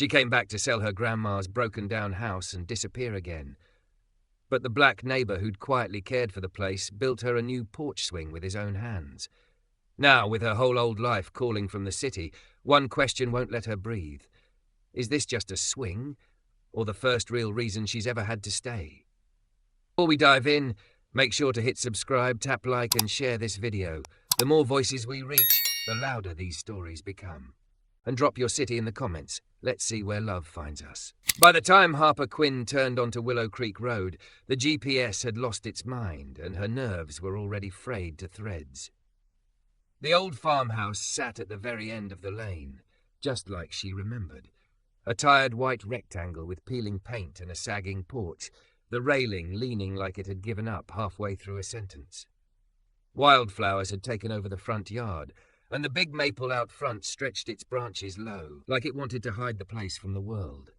She came back to sell her grandma's broken-down house and disappear again. But the black neighbour who'd quietly cared for the place built her a new porch swing with his own hands. Now, with her whole old life calling from the city, one question won't let her breathe. Is this just a swing, or the first real reason she's ever had to stay? Before we dive in, make sure to hit subscribe, tap like and share this video. The more voices we reach, the louder these stories become. And drop your city in the comments. Let's see where love finds us. By the time Harper Quinn turned onto Willow Creek Road, the GPS had lost its mind and her nerves were already frayed to threads. The old farmhouse sat at the very end of the lane, just like she remembered. A tired white rectangle with peeling paint and a sagging porch, the railing leaning like it had given up halfway through a sentence. Wildflowers had taken over the front yard, and the big maple out front stretched its branches low, like it wanted to hide the place from the world.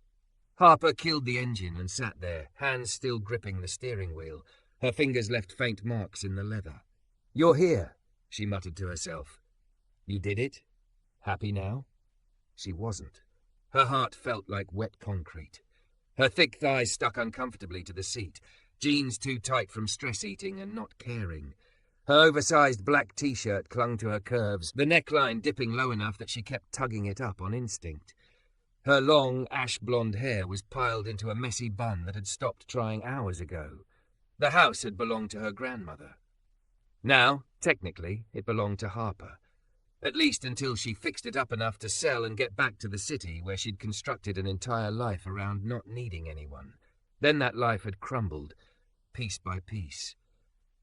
Harper killed the engine and sat there, hands still gripping the steering wheel. Her fingers left faint marks in the leather. "You're here," she muttered to herself. "You did it? Happy now?" She wasn't. Her heart felt like wet concrete. Her thick thighs stuck uncomfortably to the seat, jeans too tight from stress eating and not caring. Her oversized black t-shirt clung to her curves, the neckline dipping low enough that she kept tugging it up on instinct. Her long, ash-blonde hair was piled into a messy bun that had stopped trying hours ago. The house had belonged to her grandmother. Now, technically, it belonged to Harper. At least until she fixed it up enough to sell and get back to the city where she'd constructed an entire life around not needing anyone. Then that life had crumbled, piece by piece.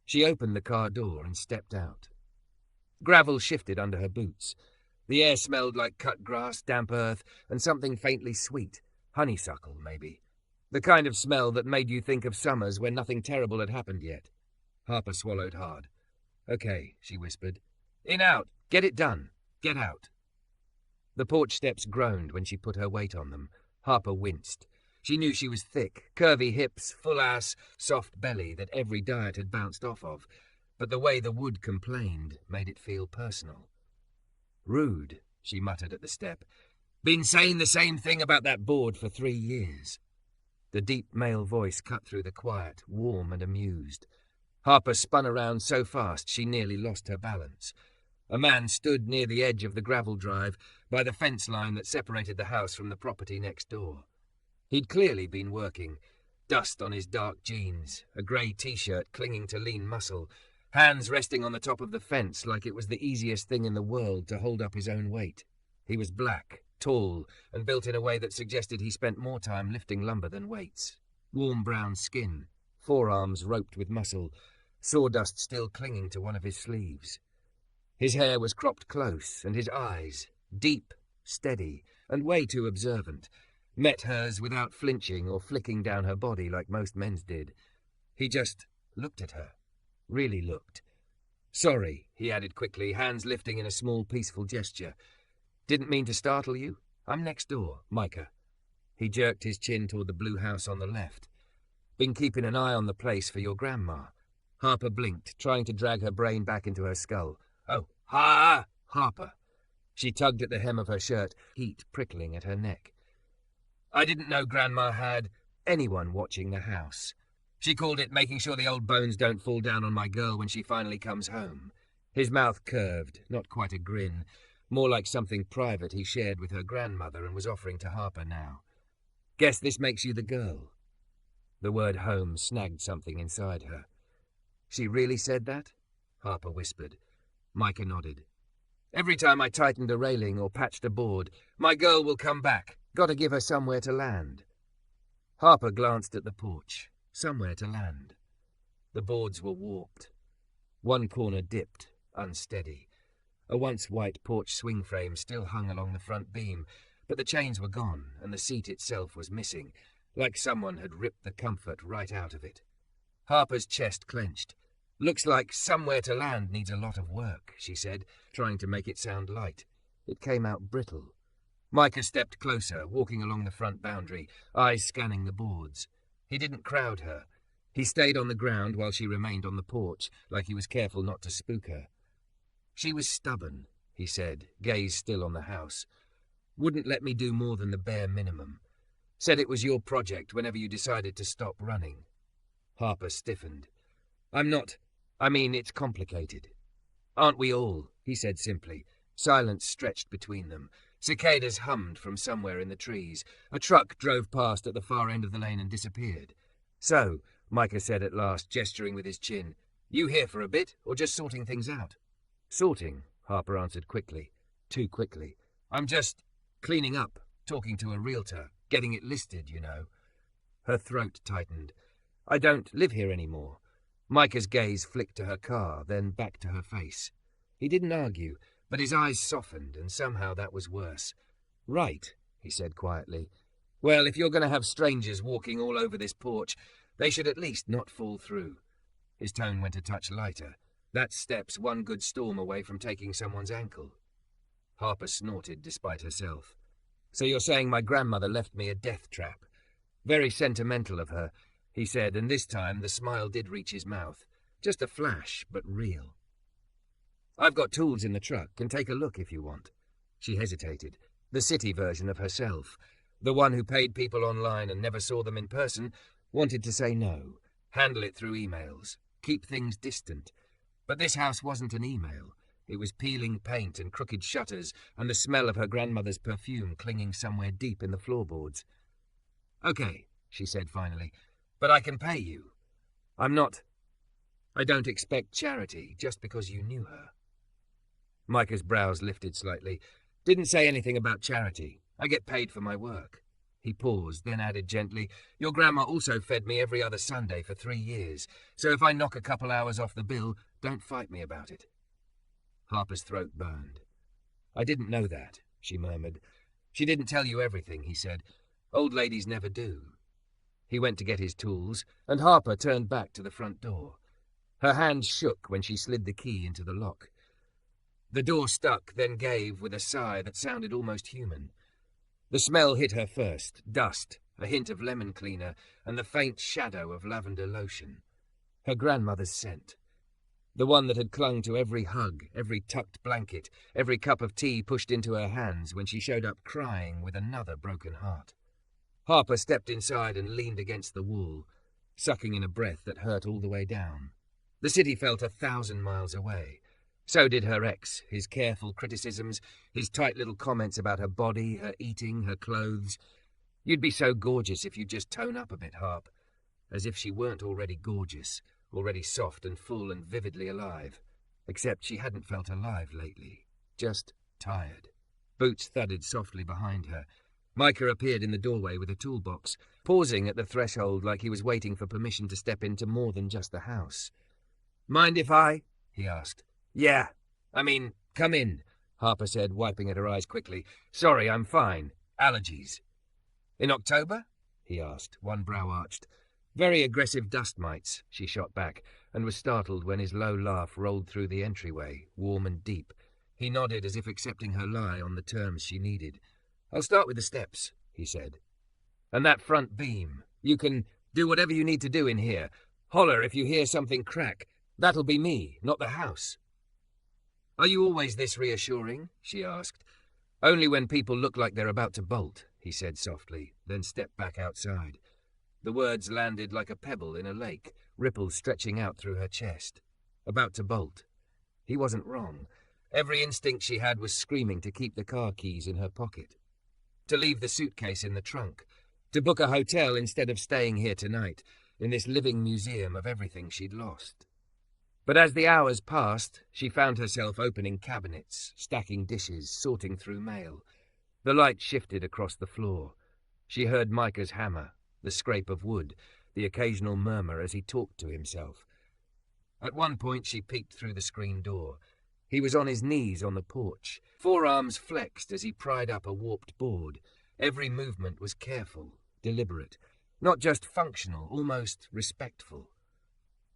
She opened the car door and stepped out. Gravel shifted under her boots. The air smelled like cut grass, damp earth, and something faintly sweet. Honeysuckle, maybe. The kind of smell that made you think of summers when nothing terrible had happened yet. Harper swallowed hard. "Okay," she whispered. "In, out. Get it done. Get out." The porch steps groaned when she put her weight on them. Harper winced. She knew she was thick, curvy hips, full ass, soft belly that every diet had bounced off of, but the way the wood complained made it feel personal. "Rude," she muttered at the step. "Been saying the same thing about that board for 3 years. The deep male voice cut through the quiet, warm and amused. Harper spun around so fast she nearly lost her balance. A man stood near the edge of the gravel drive, by the fence line that separated the house from the property next door. He'd clearly been working, dust on his dark jeans, a grey t-shirt clinging to lean muscle, hands resting on the top of the fence like it was the easiest thing in the world to hold up his own weight. He was black, tall, and built in a way that suggested he spent more time lifting lumber than weights. Warm brown skin, forearms roped with muscle, sawdust still clinging to one of his sleeves. His hair was cropped close, and his eyes, deep, steady, and way too observant, met hers without flinching or flicking down her body like most men's did. He just looked at her. Really looked. "Sorry," he added quickly, hands lifting in a small, peaceful gesture. "Didn't mean to startle you. I'm next door, Micah." He jerked his chin toward the blue house on the left. "Been keeping an eye on the place for your grandma." Harper blinked, trying to drag her brain back into her skull. "Oh, Harper." She tugged at the hem of her shirt, heat prickling at her neck. "I didn't know Grandma had anyone watching the house. She called it making sure the old bones don't fall down on my girl when she finally comes home." His mouth curved, not quite a grin, more like something private he shared with her grandmother and was offering to Harper now. "Guess this makes you the girl." The word home snagged something inside her. "She really said that?" Harper whispered. Micah nodded. "Every time I tightened a railing or patched a board, my girl will come back. Got to give her somewhere to land." Harper glanced at the porch. Somewhere to land. The boards were warped. One corner dipped, unsteady. A once white porch swing frame still hung along the front beam, but the chains were gone and the seat itself was missing, like someone had ripped the comfort right out of it. Harper's chest clenched. "Looks like somewhere to land needs a lot of work," she said, trying to make it sound light. It came out brittle. Micah stepped closer, walking along the front boundary, eyes scanning the boards. He didn't crowd her. He stayed on the ground while she remained on the porch, like he was careful not to spook her. "She was stubborn," he said, gaze still on the house. Wouldn't let me do more than the bare minimum. Said it was your project whenever you decided to stop running. Harper stiffened. It's complicated. Aren't we all? He said simply. Silence stretched between them. Cicadas hummed from somewhere in the trees. A truck drove past at the far end of the lane and disappeared. So, Micah said at last, gesturing with his chin, you here for a bit, or just sorting things out? Sorting, Harper answered quickly. Too quickly. I'm just cleaning up, talking to a realtor, getting it listed, you know. Her throat tightened. I don't live here anymore. Micah's gaze flicked to her car, then back to her face. He didn't argue, but his eyes softened, and somehow that was worse. Right, he said quietly. Well, if you're going to have strangers walking all over this porch, they should at least not fall through. His tone went a touch lighter. That step's one good storm away from taking someone's ankle. Harper snorted despite herself. So you're saying my grandmother left me a death trap? Very sentimental of her, he said, and this time the smile did reach his mouth. Just a flash, but real. I've got tools in the truck. Can take a look if you want. She hesitated. The city version of herself. The one who paid people online and never saw them in person wanted to say no. Handle it through emails. Keep things distant. But this house wasn't an email. It was peeling paint and crooked shutters and the smell of her grandmother's perfume clinging somewhere deep in the floorboards. Okay, she said finally, but I can pay you. I don't expect charity just because you knew her. Micah's brows lifted slightly. Didn't say anything about charity. I get paid for my work. He paused, then added gently, your grandma also fed me every other Sunday for 3 years, so if I knock a couple hours off the bill, don't fight me about it. Harper's throat burned. I didn't know that, she murmured. She didn't tell you everything, he said. Old ladies never do. He went to get his tools, and Harper turned back to the front door. Her hand shook when she slid the key into the lock. The door stuck, then gave with a sigh that sounded almost human. The smell hit her first, dust, a hint of lemon cleaner, and the faint shadow of lavender lotion. Her grandmother's scent. The one that had clung to every hug, every tucked blanket, every cup of tea pushed into her hands when she showed up crying with another broken heart. Harper stepped inside and leaned against the wall, sucking in a breath that hurt all the way down. The city felt 1,000 miles away. So did her ex, his careful criticisms, his tight little comments about her body, her eating, her clothes. You'd be so gorgeous if you'd just tone up a bit, Harp. As if she weren't already gorgeous, already soft and full and vividly alive. Except she hadn't felt alive lately. Just tired. Boots thudded softly behind her. Micah appeared in the doorway with a toolbox, pausing at the threshold like he was waiting for permission to step into more than just the house. Mind if I? He asked. Yeah. Come in, Harper said, wiping at her eyes quickly. Sorry, I'm fine. Allergies. In October? He asked, one brow arched. Very aggressive dust mites, she shot back, and was startled when his low laugh rolled through the entryway, warm and deep. He nodded as if accepting her lie on the terms she needed. I'll start with the steps, he said. And that front beam. You can do whatever you need to do in here. Holler if you hear something crack. That'll be me, not the house. Are you always this reassuring? She asked. Only when people look like they're about to bolt, he said softly, then stepped back outside. The words landed like a pebble in a lake, ripples stretching out through her chest. About to bolt. He wasn't wrong. Every instinct she had was screaming to keep the car keys in her pocket. To leave the suitcase in the trunk. To book a hotel instead of staying here tonight, in this living museum of everything she'd lost. But as the hours passed, she found herself opening cabinets, stacking dishes, sorting through mail. The light shifted across the floor. She heard Micah's hammer, the scrape of wood, the occasional murmur as he talked to himself. At one point she peeked through the screen door. He was on his knees on the porch, forearms flexed as he pried up a warped board. Every movement was careful, deliberate, not just functional, almost respectful.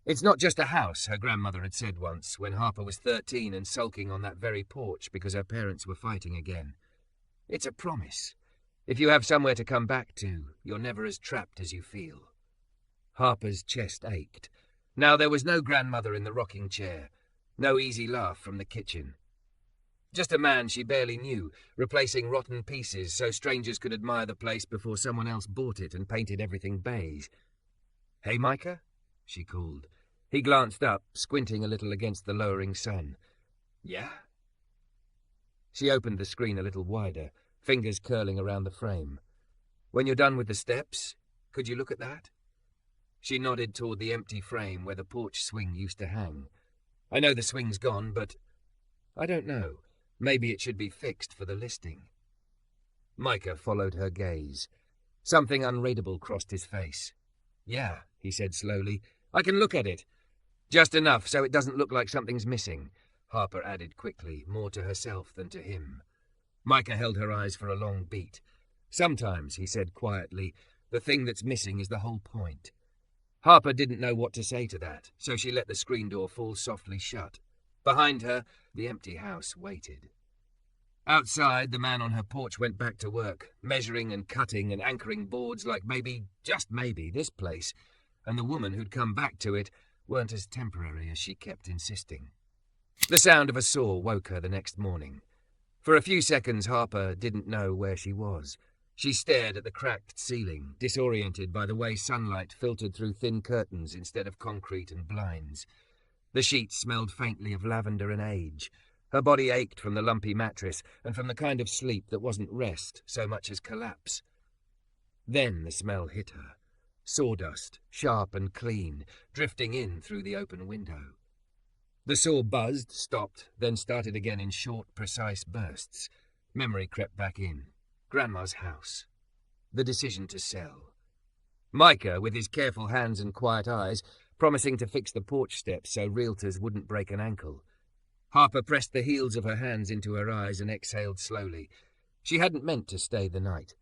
It's not just a house, her grandmother had said once, when Harper was 13 and sulking on that very porch because her parents were fighting again. It's a promise. If you have somewhere to come back to, you're never as trapped as you feel. Harper's chest ached. Now there was no grandmother in the rocking chair, no easy laugh from the kitchen. Just a man she barely knew, replacing rotten pieces so strangers could admire the place before someone else bought it and painted everything beige. "Hey, Micah?" she called. He glanced up, squinting a little against the lowering sun. "Yeah?" She opened the screen a little wider, fingers curling around the frame. "When you're done with the steps, could you look at that?" She nodded toward the empty frame where the porch swing used to hang. "I know the swing's gone, but I don't know. Maybe it should be fixed for the listing." Micah followed her gaze. Something unreadable crossed his face. "Yeah," he said slowly. "I can look at it. Just enough so it doesn't look like something's missing," Harper added quickly, more to herself than to him. Micah held her eyes for a long beat. "Sometimes," he said quietly, "the thing that's missing is the whole point." Harper didn't know what to say to that, so she let the screen door fall softly shut. Behind her, the empty house waited. Outside, the man on her porch went back to work, measuring and cutting and anchoring boards like maybe, just maybe, this place, and the woman who'd come back to it weren't as temporary as she kept insisting. The sound of a saw woke her the next morning. For a few seconds, Harper didn't know where she was. She stared at the cracked ceiling, disoriented by the way sunlight filtered through thin curtains instead of concrete and blinds. The sheets smelled faintly of lavender and age. Her body ached from the lumpy mattress and from the kind of sleep that wasn't rest so much as collapse. Then the smell hit her. Sawdust, sharp and clean, drifting in through the open window. The saw buzzed, stopped, then started again in short, precise bursts. Memory crept back in. Grandma's house. The decision to sell. Micah, with his careful hands and quiet eyes, promising to fix the porch steps so realtors wouldn't break an ankle. Harper pressed the heels of her hands into her eyes and exhaled slowly. She hadn't meant to stay the night.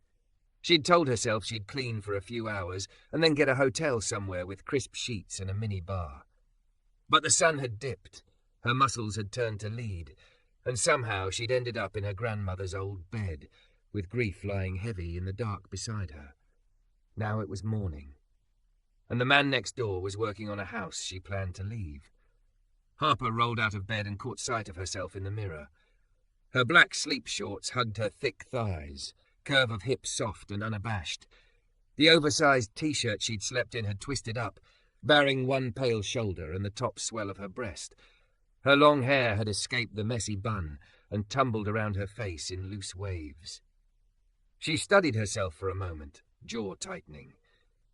She'd told herself she'd clean for a few hours and then get a hotel somewhere with crisp sheets and a mini bar. But the sun had dipped, her muscles had turned to lead, and somehow she'd ended up in her grandmother's old bed, with grief lying heavy in the dark beside her. Now it was morning, and the man next door was working on a house she planned to leave. Harper rolled out of bed and caught sight of herself in the mirror. Her black sleep shorts hugged her thick thighs, curve of hips soft and unabashed. The oversized T-shirt she'd slept in had twisted up, baring one pale shoulder and the top swell of her breast. Her long hair had escaped the messy bun and tumbled around her face in loose waves. She studied herself for a moment, jaw tightening.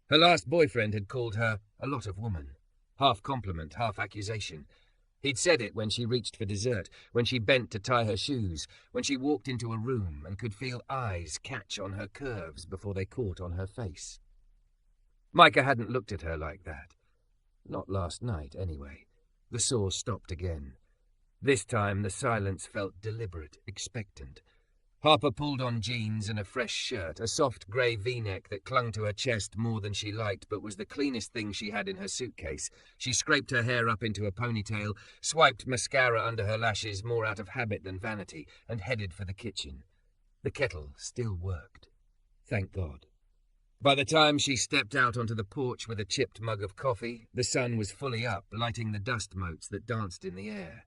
Her last boyfriend had called her a lot of woman, half compliment, half accusation. He'd said it when she reached for dessert, when she bent to tie her shoes, when she walked into a room and could feel eyes catch on her curves before they caught on her face. Micah hadn't looked at her like that. Not last night, anyway. The saw stopped again. This time the silence felt deliberate, expectant. Harper pulled on jeans and a fresh shirt, a soft grey V-neck that clung to her chest more than she liked but was the cleanest thing she had in her suitcase. She scraped her hair up into a ponytail, swiped mascara under her lashes more out of habit than vanity, and headed for the kitchen. The kettle still worked. Thank God. By the time she stepped out onto the porch with a chipped mug of coffee, the sun was fully up, lighting the dust motes that danced in the air.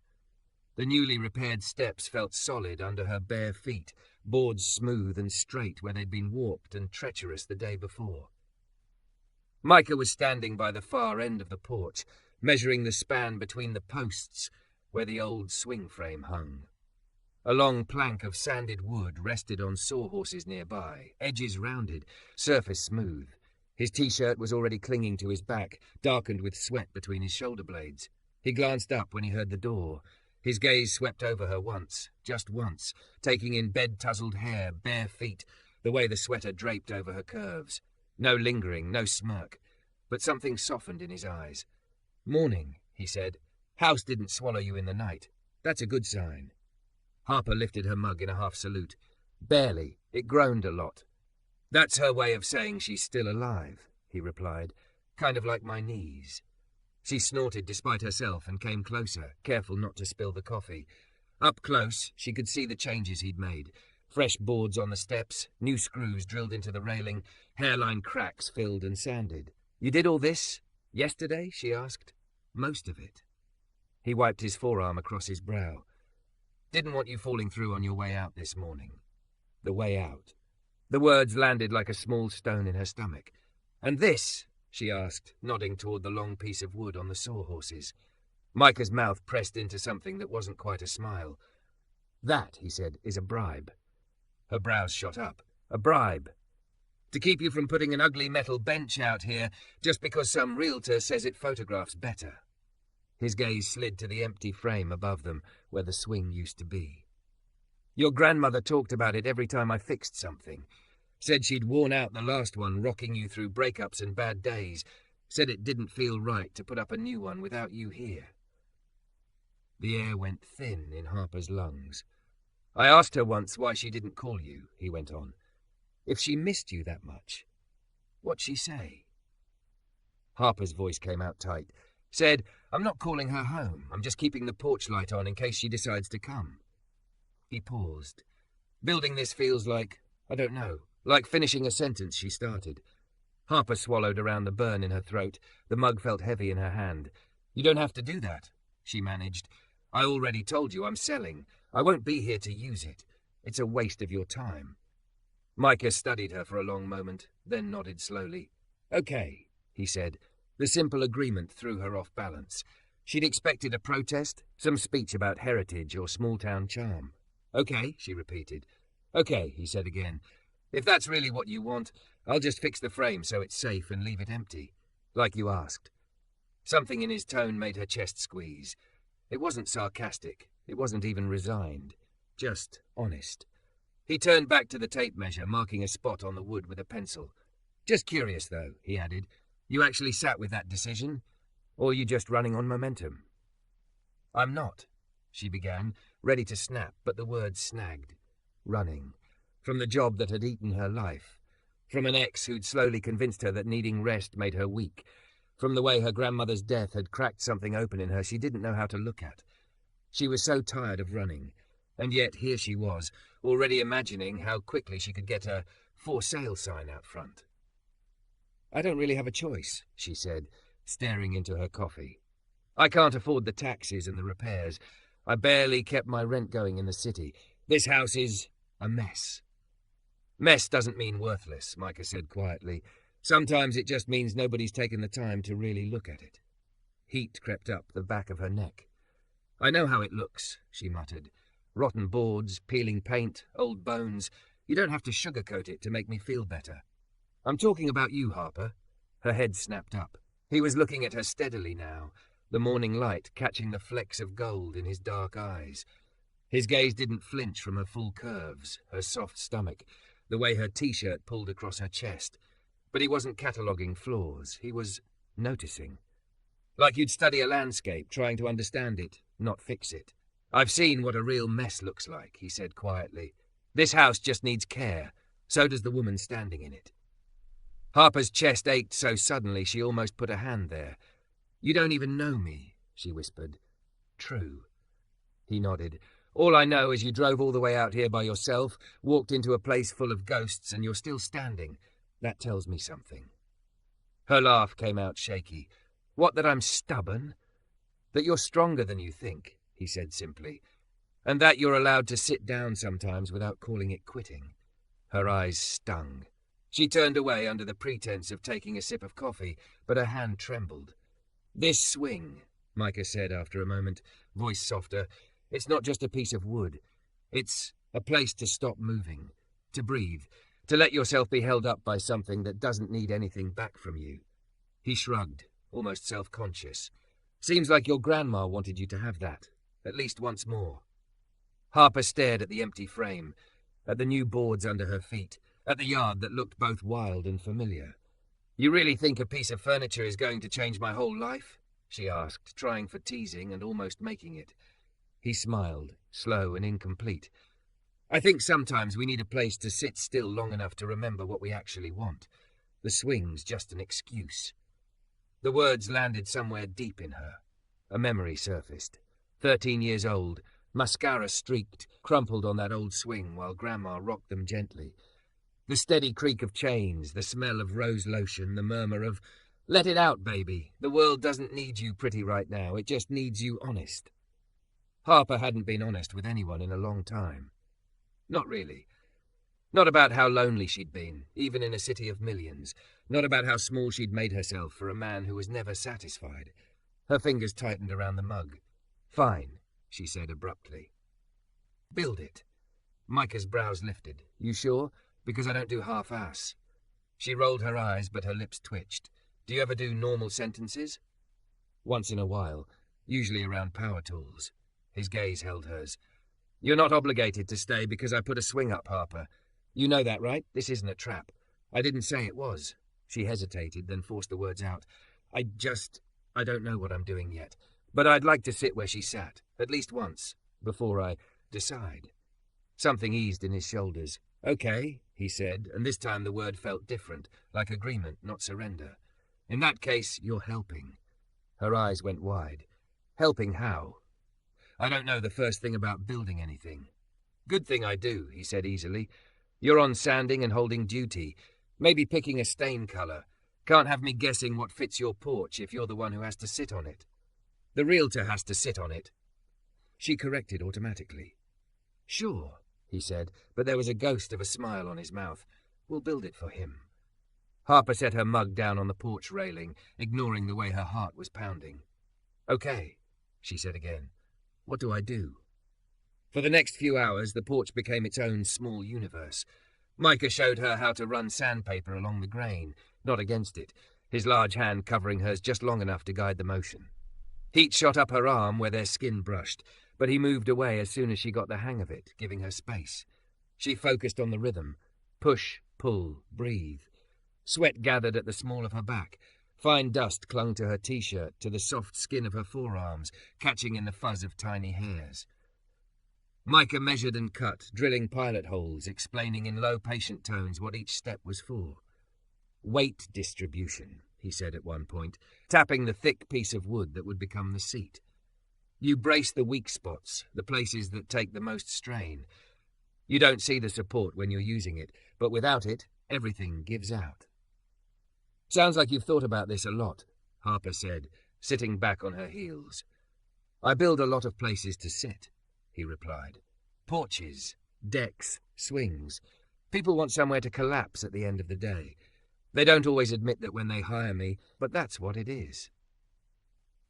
The newly repaired steps felt solid under her bare feet, boards smooth and straight where they'd been warped and treacherous the day before. Micah was standing by the far end of the porch, measuring the span between the posts where the old swing frame hung. A long plank of sanded wood rested on sawhorses nearby, edges rounded, surface smooth. His T-shirt was already clinging to his back, darkened with sweat between his shoulder blades. He glanced up when he heard the door. His gaze swept over her once, just once, taking in bed-tousled hair, bare feet, the way the sweater draped over her curves. No lingering, no smirk, but something softened in his eyes. "Morning," he said. "House didn't swallow you in the night. That's a good sign." Harper lifted her mug in a half salute. "Barely. It groaned a lot." "That's her way of saying she's still alive," he replied. "Kind of like my knees." She snorted despite herself and came closer, careful not to spill the coffee. Up close, she could see the changes he'd made. Fresh boards on the steps, new screws drilled into the railing, hairline cracks filled and sanded. "You did all this yesterday?" she asked. "Most of it." He wiped his forearm across his brow. Didn't want you falling through on your way out this morning. The way out. The words landed like a small stone in her stomach. And this? She asked, nodding toward the long piece of wood on the sawhorses. Micah's mouth pressed into something that wasn't quite a smile. That, he said, is a bribe. Her brows shot up. A bribe. To keep you from putting an ugly metal bench out here just because some realtor says it photographs better. His gaze slid to the empty frame above them, where the swing used to be. Your grandmother talked about it every time I fixed something. Said she'd worn out the last one rocking you through breakups and bad days. Said it didn't feel right to put up a new one without you here. The air went thin in Harper's lungs. I asked her once why she didn't call you, he went on. If she missed you that much. What'd she say? Harper's voice came out tight. Said, I'm not calling her home. I'm just keeping the porch light on in case she decides to come. He paused. Building this feels like, I don't know, like finishing a sentence she started. Harper swallowed around the burn in her throat. The mug felt heavy in her hand. You don't have to do that, she managed. I already told you I'm selling. I won't be here to use it. It's a waste of your time. Micah studied her for a long moment, then nodded slowly. Okay, he said. The simple agreement threw her off balance. She'd expected a protest, some speech about heritage or small-town charm. Okay, she repeated. Okay, he said again. If that's really what you want, I'll just fix the frame so it's safe and leave it empty, like you asked. Something in his tone made her chest squeeze. It wasn't sarcastic. It wasn't even resigned. Just honest. He turned back to the tape measure, marking a spot on the wood with a pencil. Just curious, though, he added. You actually sat with that decision? Or are you just running on momentum? I'm not, she began, ready to snap, but the words snagged. Running. From the job that had eaten her life. From an ex who'd slowly convinced her that needing rest made her weak. From the way her grandmother's death had cracked something open in her she didn't know how to look at. She was so tired of running. And yet here she was, already imagining how quickly she could get a for sale sign out front. I don't really have a choice, she said, staring into her coffee. I can't afford the taxes and the repairs. I barely kept my rent going in the city. This house is a mess. Mess doesn't mean worthless, Micah said quietly. Sometimes it just means nobody's taken the time to really look at it. Heat crept up the back of her neck. I know how it looks, she muttered. Rotten boards, peeling paint, old bones. You don't have to sugarcoat it to make me feel better. I'm talking about you, Harper. Her head snapped up. He was looking at her steadily now, the morning light catching the flecks of gold in his dark eyes. His gaze didn't flinch from her full curves, her soft stomach, the way her t-shirt pulled across her chest. But he wasn't cataloguing flaws. He was noticing. Like you'd study a landscape, trying to understand it, not fix it. I've seen what a real mess looks like, he said quietly. This house just needs care. So does the woman standing in it. Harper's chest ached so suddenly she almost put a hand there. You don't even know me, she whispered. True. He nodded. All I know is you drove all the way out here by yourself, walked into a place full of ghosts, and you're still standing. That tells me something. Her laugh came out shaky. What, that I'm stubborn? That you're stronger than you think, he said simply. And that you're allowed to sit down sometimes without calling it quitting. Her eyes stung. She turned away under the pretense of taking a sip of coffee, but her hand trembled. This swing, Micah said after a moment, voice softer, it's not just a piece of wood. It's a place to stop moving, to breathe, to let yourself be held up by something that doesn't need anything back from you. He shrugged, almost self-conscious. Seems like your grandma wanted you to have that, at least once more. Harper stared at the empty frame, at the new boards under her feet, at the yard that looked both wild and familiar. You really think a piece of furniture is going to change my whole life? She asked, trying for teasing and almost making it. He smiled, slow and incomplete. I think sometimes we need a place to sit still long enough to remember what we actually want. The swing's just an excuse. The words landed somewhere deep in her. A memory surfaced. 13 years old, mascara streaked, crumpled on that old swing while Grandma rocked them gently. The steady creak of chains, the smell of rose lotion, the murmur of, "Let it out, baby. The world doesn't need you pretty right now. It just needs you honest." Harper hadn't been honest with anyone in a long time. Not really. Not about how lonely she'd been, even in a city of millions. Not about how small she'd made herself for a man who was never satisfied. Her fingers tightened around the mug. "Fine," she said abruptly. "Build it." Micah's brows lifted. "You sure? Because I don't do half-ass." She rolled her eyes, but her lips twitched. "Do you ever do normal sentences?" "Once in a while, usually around power tools." His gaze held hers. "You're not obligated to stay because I put a swing up, Harper. You know that, right? This isn't a trap." "I didn't say it was." She hesitated, then forced the words out. I don't know what I'm doing yet. But I'd like to sit where she sat, at least once, before I decide." Something eased in his shoulders. "Okay," he said, and this time the word felt different, like agreement, not surrender. "In that case, you're helping." Her eyes went wide. "Helping how?" "I don't know the first thing about building anything." "Good thing I do," he said easily. "You're on sanding and holding duty. Maybe picking a stain color. Can't have me guessing what fits your porch if you're the one who has to sit on it. The realtor has to sit on it." She corrected automatically. "Sure," he said, but there was a ghost of a smile on his mouth. "We'll build it for him." Harper set her mug down on the porch railing, ignoring the way her heart was pounding. "Okay," she said again. "What do I do?" For the next few hours, the porch became its own small universe. Micah showed her how to run sandpaper along the grain, not against it, his large hand covering hers just long enough to guide the motion. Heat shot up her arm where their skin brushed, but he moved away as soon as she got the hang of it, giving her space. She focused on the rhythm. Push, pull, breathe. Sweat gathered at the small of her back. Fine dust clung to her t-shirt, to the soft skin of her forearms, catching in the fuzz of tiny hairs. Micah measured and cut, drilling pilot holes, explaining in low, patient tones what each step was for. "Weight distribution," he said at one point, tapping the thick piece of wood that would become the seat. "You brace the weak spots, the places that take the most strain. You don't see the support when you're using it, but without it, everything gives out." "Sounds like you've thought about this a lot," Harper said, sitting back on her heels. "I build a lot of places to sit," he replied. "Porches, decks, swings. People want somewhere to collapse at the end of the day. They don't always admit that when they hire me, but that's what it is."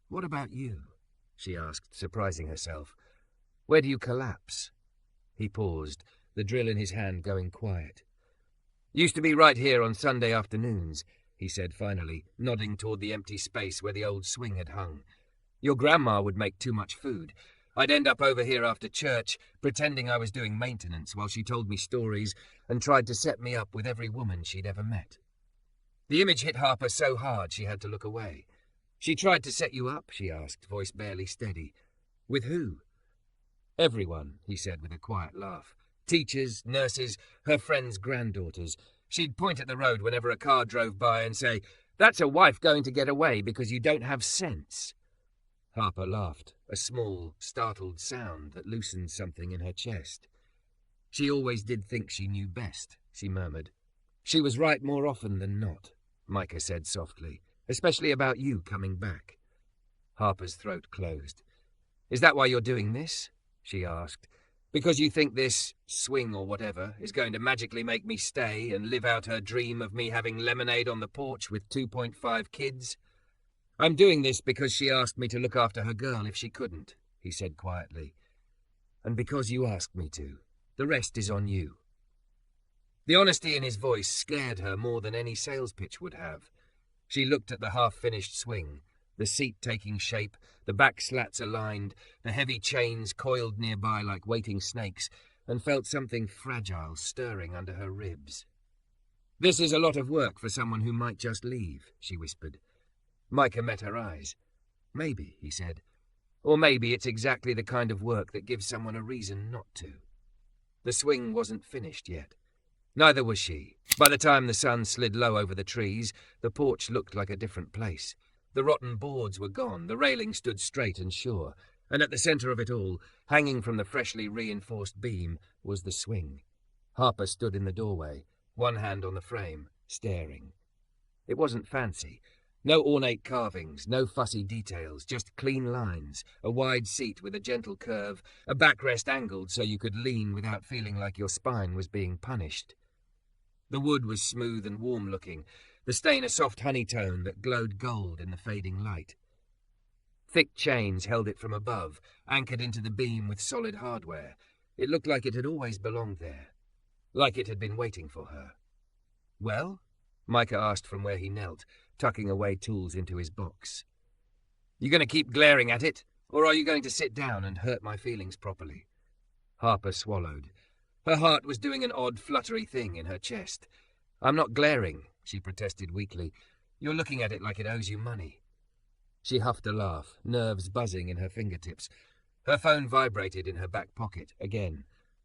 "What about you?" she asked, surprising herself. "Where do you collapse?" He paused, the drill in his hand going quiet. "Used to be right here on Sunday afternoons," he said finally, nodding toward the empty space where the old swing had hung. "Your grandma would make too much food. I'd end up over here after church, pretending I was doing maintenance while she told me stories and tried to set me up with every woman she'd ever met." The image hit Harper so hard she had to look away. "She tried to set you up?" she asked, voice barely steady. "With who?" "Everyone," he said with a quiet laugh. "Teachers, nurses, her friends' granddaughters. She'd point at the road whenever a car drove by and say, 'That's a wife going to get away because you don't have sense.'" Harper laughed, a small, startled sound that loosened something in her chest. "She always did think she knew best," she murmured. "She was right more often than not," Micah said softly, "especially about you coming back." Harper's throat closed. "Is that why you're doing this?" she asked. "Because you think this swing or whatever is going to magically make me stay and live out her dream of me having lemonade on the porch with 2.5 kids? "I'm doing this because she asked me to look after her girl if she couldn't," he said quietly. "And because you asked me to. The rest is on you." The honesty in his voice scared her more than any sales pitch would have. She looked at the half-finished swing, the seat taking shape, the back slats aligned, the heavy chains coiled nearby like waiting snakes, and felt something fragile stirring under her ribs. "This is a lot of work for someone who might just leave," she whispered. Micah met her eyes. "Maybe," he said. "Or maybe it's exactly the kind of work that gives someone a reason not to." The swing wasn't finished yet. Neither was she. By the time the sun slid low over the trees, the porch looked like a different place. The rotten boards were gone, the railing stood straight and sure, and at the centre of it all, hanging from the freshly reinforced beam, was the swing. Harper stood in the doorway, one hand on the frame, staring. It wasn't fancy. No ornate carvings, no fussy details, just clean lines, a wide seat with a gentle curve, a backrest angled so you could lean without feeling like your spine was being punished. The wood was smooth and warm-looking, the stain a soft honey tone that glowed gold in the fading light. Thick chains held it from above, anchored into the beam with solid hardware. It looked like it had always belonged there, like it had been waiting for her. "Well?" Micah asked from where he knelt, tucking away tools into his box. "You going to keep glaring at it, or are you going to sit down and hurt my feelings properly?" Harper swallowed. Her heart was doing an odd, fluttery thing in her chest. "I'm not glaring," she protested weakly. "You're looking at it like it owes you money." She huffed a laugh, nerves buzzing in her fingertips. Her phone vibrated in her back pocket again.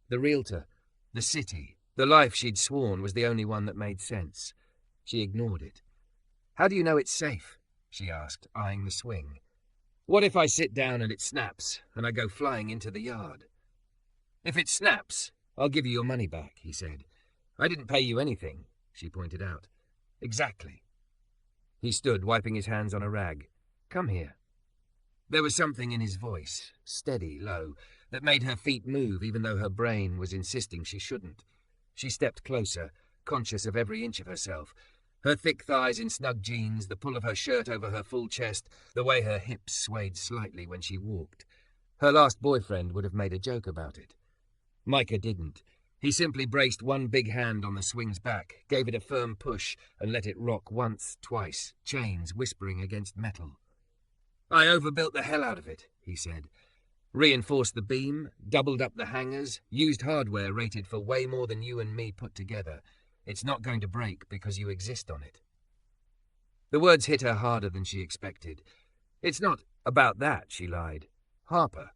The realtor, the city, the life she'd sworn was the only one that made sense. She ignored it. "How do you know it's safe?" she asked, eyeing the swing. "What if I sit down and it snaps, and I go flying into the yard?" "If it snaps, I'll give you your money back," he said. "I didn't pay you anything," she pointed out. "Exactly." He stood, wiping his hands on a rag. "Come here." There was something in his voice, steady, low, that made her feet move even though her brain was insisting she shouldn't. She stepped closer, conscious of every inch of herself. Her thick thighs in snug jeans, the pull of her shirt over her full chest, the way her hips swayed slightly when she walked. Her last boyfriend would have made a joke about it. Micah didn't. He simply braced one big hand on the swing's back, gave it a firm push, and let it rock once, twice, chains whispering against metal. "I overbuilt the hell out of it," he said. "Reinforced the beam, doubled up the hangers, used hardware rated for way more than you and me put together. It's not going to break because you exist on it." The words hit her harder than she expected. "It's not about that," she lied. "Harper."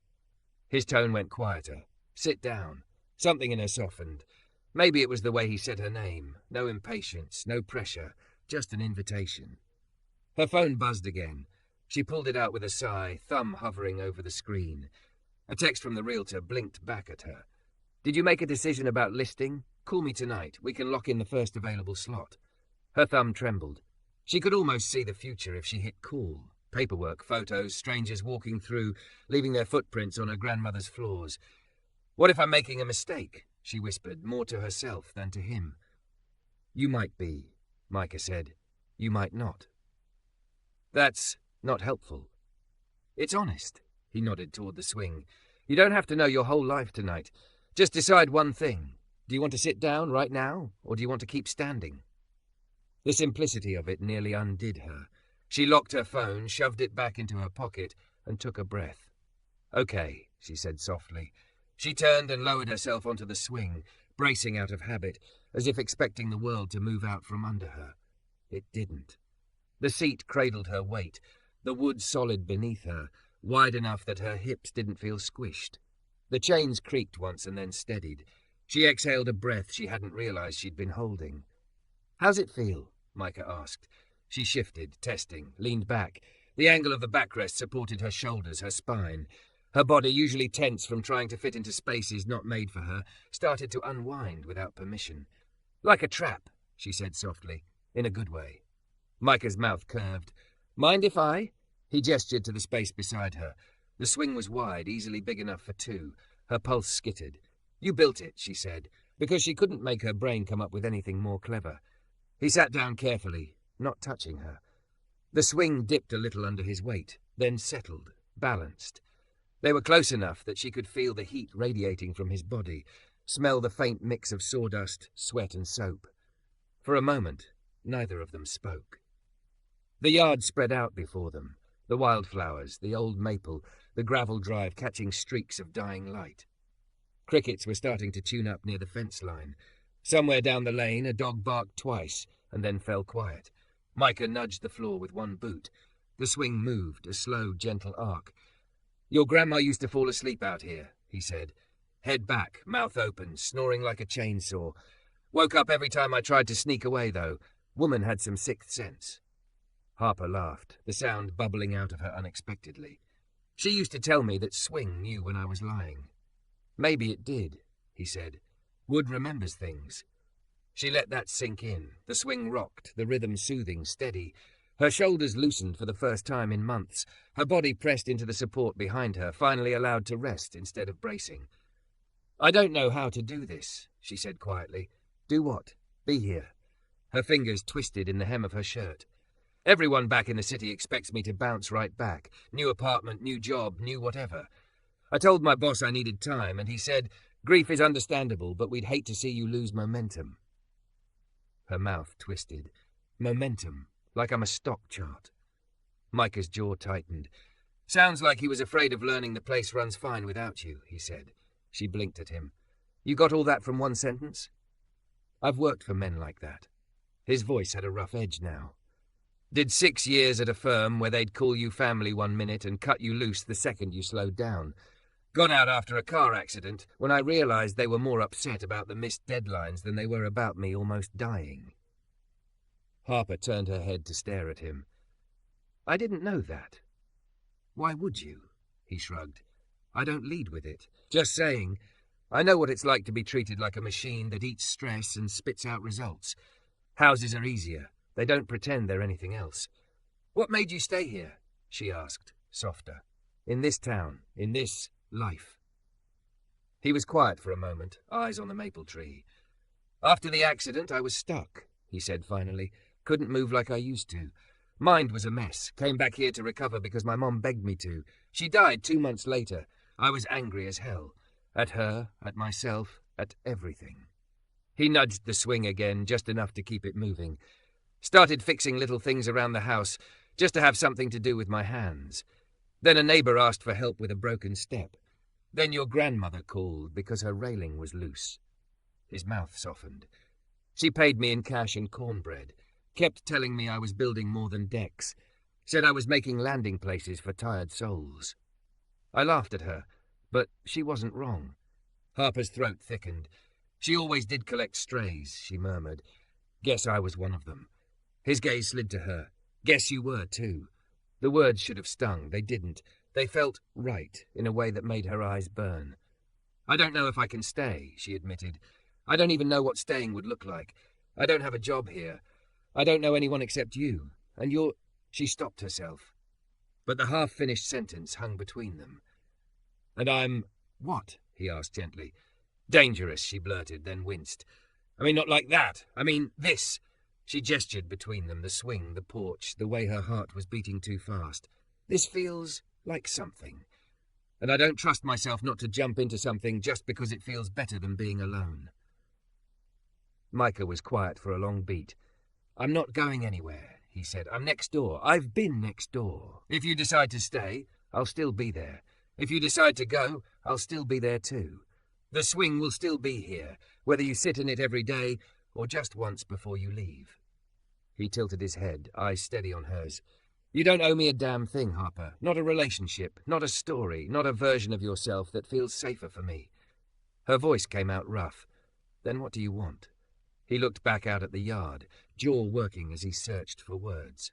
His tone went quieter. "Sit down." Something in her softened. Maybe it was the way he said her name. No impatience, no pressure, just an invitation. Her phone buzzed again. She pulled it out with a sigh, thumb hovering over the screen. A text from the realtor blinked back at her. "Did you make a decision about listing? Call me tonight. We can lock in the first available slot." Her thumb trembled. She could almost see the future if she hit call. Paperwork, photos, strangers walking through, leaving their footprints on her grandmother's floors. "What if I'm making a mistake?" she whispered, more to herself than to him. "You might be," Micah said. "You might not." "That's not helpful." "It's honest," he nodded toward the swing. "You don't have to know your whole life tonight. Just decide one thing. Do you want to sit down right now, or do you want to keep standing?" The simplicity of it nearly undid her. She locked her phone, shoved it back into her pocket, and took a breath. "Okay," she said softly. She turned and lowered herself onto the swing, bracing out of habit, as if expecting the world to move out from under her. It didn't. The seat cradled her weight, the wood solid beneath her, wide enough that her hips didn't feel squished. The chains creaked once and then steadied. She exhaled a breath she hadn't realized she'd been holding. "How's it feel?" Micah asked. She shifted, testing, leaned back. The angle of the backrest supported her shoulders, her spine. Her body, usually tense from trying to fit into spaces not made for her, started to unwind without permission. "Like a trap," she said softly, in a good way. Micah's mouth curved. "Mind if I?" He gestured to the space beside her. The swing was wide, easily big enough for two. Her pulse skittered. "You built it," she said, because she couldn't make her brain come up with anything more clever. He sat down carefully, not touching her. The swing dipped a little under his weight, then settled, balanced. They were close enough that she could feel the heat radiating from his body, smell the faint mix of sawdust, sweat, and soap. For a moment, neither of them spoke. The yard spread out before them, the wildflowers, the old maple, the gravel drive catching streaks of dying light. Crickets were starting to tune up near the fence line. Somewhere down the lane, a dog barked twice and then fell quiet. Micah nudged the floor with one boot. The swing moved, a slow, gentle arc. "Your grandma used to fall asleep out here," he said. "Head back, mouth open, snoring like a chainsaw. Woke up every time I tried to sneak away, though. Woman had some sixth sense." Harper laughed, the sound bubbling out of her unexpectedly. "She used to tell me that swing knew when I was lying." "Maybe it did," he said. "Wood remembers things." She let that sink in. The swing rocked, the rhythm soothing, steady. Her shoulders loosened for the first time in months. Her body pressed into the support behind her, finally allowed to rest instead of bracing. "I don't know how to do this," she said quietly. "Do what? Be here." Her fingers twisted in the hem of her shirt. "Everyone back in the city expects me to bounce right back. New apartment, new job, new whatever. I told my boss I needed time, and he said, 'Grief is understandable, but we'd hate to see you lose momentum.'" Her mouth twisted. "Momentum. Like I'm a stock chart." Micah's jaw tightened. "Sounds like he was afraid of learning the place runs fine without you," he said. She blinked at him. "You got all that from one sentence?" "I've worked for men like that." His voice had a rough edge now. "Did 6 years at a firm where they'd call you family one minute and cut you loose the second you slowed down. Got out after a car accident when I realized they were more upset about the missed deadlines than they were about me almost dying." Harper turned her head to stare at him. "I didn't know that." "Why would you?" He shrugged. "I don't lead with it. Just saying, I know what it's like to be treated like a machine that eats stress and spits out results. Houses are easier. They don't pretend they're anything else." "What made you stay here?" she asked, softer. "In this town, in this life." He was quiet for a moment, eyes on the maple tree. "After the accident, I was stuck," he said finally. "Couldn't move like I used to. Mind was a mess. Came back here to recover because my mom begged me to. She died 2 months later. I was angry as hell. At her, at myself, at everything." He nudged the swing again, just enough to keep it moving. "Started fixing little things around the house, just to have something to do with my hands. Then a neighbor asked for help with a broken step. Then your grandmother called because her railing was loose." His mouth softened. "She paid me in cash and cornbread. Kept telling me I was building more than decks. Said I was making landing places for tired souls." I laughed at her, but she wasn't wrong. Harper's throat thickened. "She always did collect strays," she murmured. "Guess I was one of them." His gaze slid to her. "Guess you were, too." The words should have stung. They didn't. They felt right, in a way that made her eyes burn. "I don't know if I can stay," she admitted. "I don't even know what staying would look like. I don't have a job here. I don't know anyone except you. And you're—" She stopped herself. But the half-finished sentence hung between them. "And I'm—" "What?" he asked gently. "Dangerous," she blurted, then winced. "I mean, not like that. I mean, this." She gestured between them, the swing, the porch, the way her heart was beating too fast. "This feels like something. And I don't trust myself not to jump into something just because it feels better than being alone." Micah was quiet for a long beat. "I'm not going anywhere," he said. "I'm next door. I've been next door. If you decide to stay, I'll still be there. If you decide to go, I'll still be there too. The swing will still be here, whether you sit in it every day or just once before you leave." He tilted his head, eyes steady on hers. "You don't owe me a damn thing, Harper. Not a relationship, not a story, not a version of yourself that feels safer for me." Her voice came out rough. "Then what do you want?" He looked back out at the yard, jaw working as he searched for words.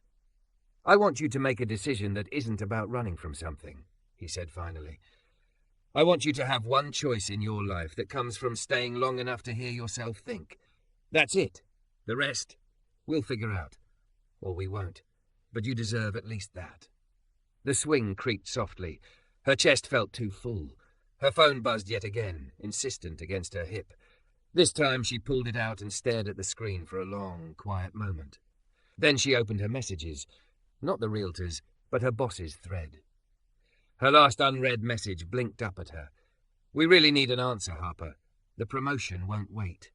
"I want you to make a decision that isn't about running from something," he said finally. "I want you to have one choice in your life that comes from staying long enough to hear yourself think. That's it. The rest, we'll figure out. Or we won't. But you deserve at least that." The swing creaked softly. Her chest felt too full. Her phone buzzed yet again, insistent against her hip. This time she pulled it out and stared at the screen for a long, quiet moment. Then she opened her messages. Not the realtor's, but her boss's thread. Her last unread message blinked up at her. "We really need an answer, Harper. The promotion won't wait."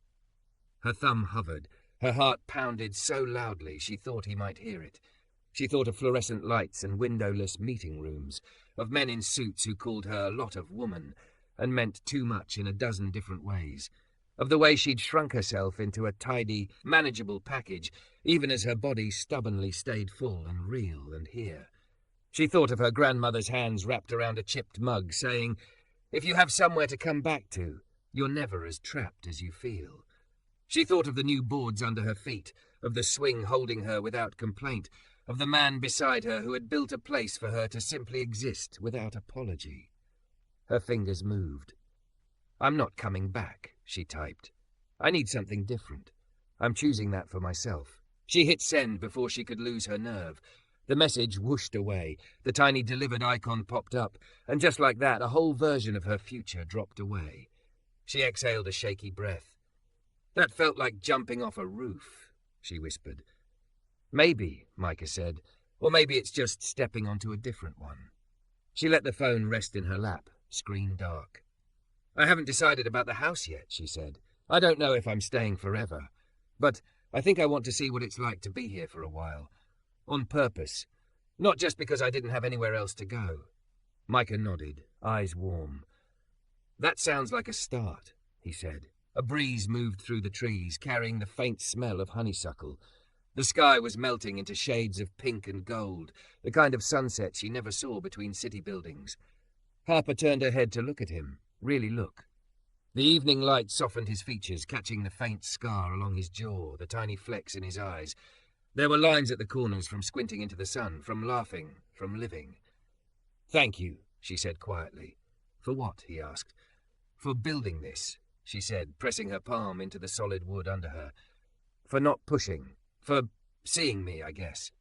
Her thumb hovered. Her heart pounded so loudly she thought he might hear it. She thought of fluorescent lights and windowless meeting rooms, of men in suits who called her a lot of woman and meant too much in a dozen different ways, of the way she'd shrunk herself into a tidy, manageable package, even as her body stubbornly stayed full and real and here. She thought of her grandmother's hands wrapped around a chipped mug, saying, "If you have somewhere to come back to, you're never as trapped as you feel." She thought of the new boards under her feet, of the swing holding her without complaint, of the man beside her who had built a place for her to simply exist without apology. Her fingers moved. "I'm not coming back," she typed. "I need something different. I'm choosing that for myself." She hit send before she could lose her nerve. The message whooshed away, the tiny delivered icon popped up, and just like that, a whole version of her future dropped away. She exhaled a shaky breath. "That felt like jumping off a roof," she whispered. "Maybe," Micah said, "or maybe it's just stepping onto a different one." She let the phone rest in her lap, screen dark. "I haven't decided about the house yet," she said. "I don't know if I'm staying forever, but I think I want to see what it's like to be here for a while. On purpose. Not just because I didn't have anywhere else to go." Micah nodded, eyes warm. "That sounds like a start," he said. A breeze moved through the trees, carrying the faint smell of honeysuckle. The sky was melting into shades of pink and gold, the kind of sunset she never saw between city buildings. Harper turned her head to look at him, really look. The evening light softened his features, catching the faint scar along his jaw, the tiny flecks in his eyes. There were lines at the corners from squinting into the sun, from laughing, from living. "Thank you," she said quietly. "For what?" he asked. "For building this," she said, pressing her palm into the solid wood under her. "For not pushing. For seeing me, I guess."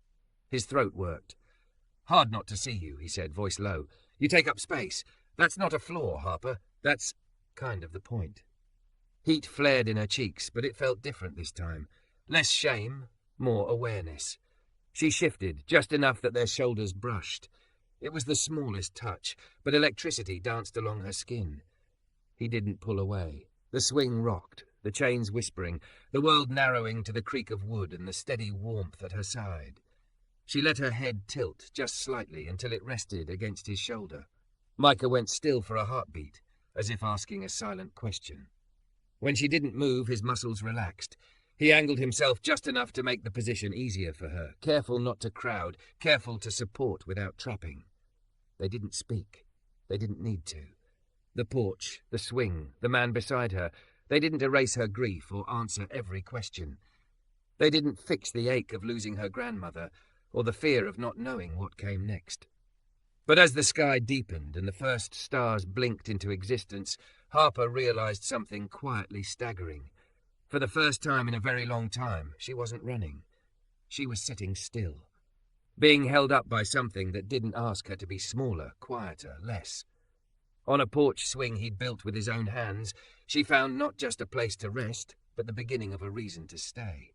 His throat worked. "Hard not to see you," he said, voice low. "You take up space. That's not a flaw, Harper. That's kind of the point." Heat flared in her cheeks, but it felt different this time. Less shame, more awareness. She shifted, just enough that their shoulders brushed. It was the smallest touch, but electricity danced along her skin. He didn't pull away. The swing rocked, the chains whispering, the world narrowing to the creak of wood and the steady warmth at her side. She let her head tilt just slightly until it rested against his shoulder. Micah went still for a heartbeat, as if asking a silent question. When she didn't move, his muscles relaxed. He angled himself just enough to make the position easier for her, careful not to crowd, careful to support without trapping. They didn't speak. They didn't need to. The porch, the swing, the man beside her, they didn't erase her grief or answer every question. They didn't fix the ache of losing her grandmother or the fear of not knowing what came next. But as the sky deepened and the first stars blinked into existence, Harper realized something quietly staggering. For the first time in a very long time, she wasn't running. She was sitting still, being held up by something that didn't ask her to be smaller, quieter, less. On a porch swing he'd built with his own hands, she found not just a place to rest, but the beginning of a reason to stay.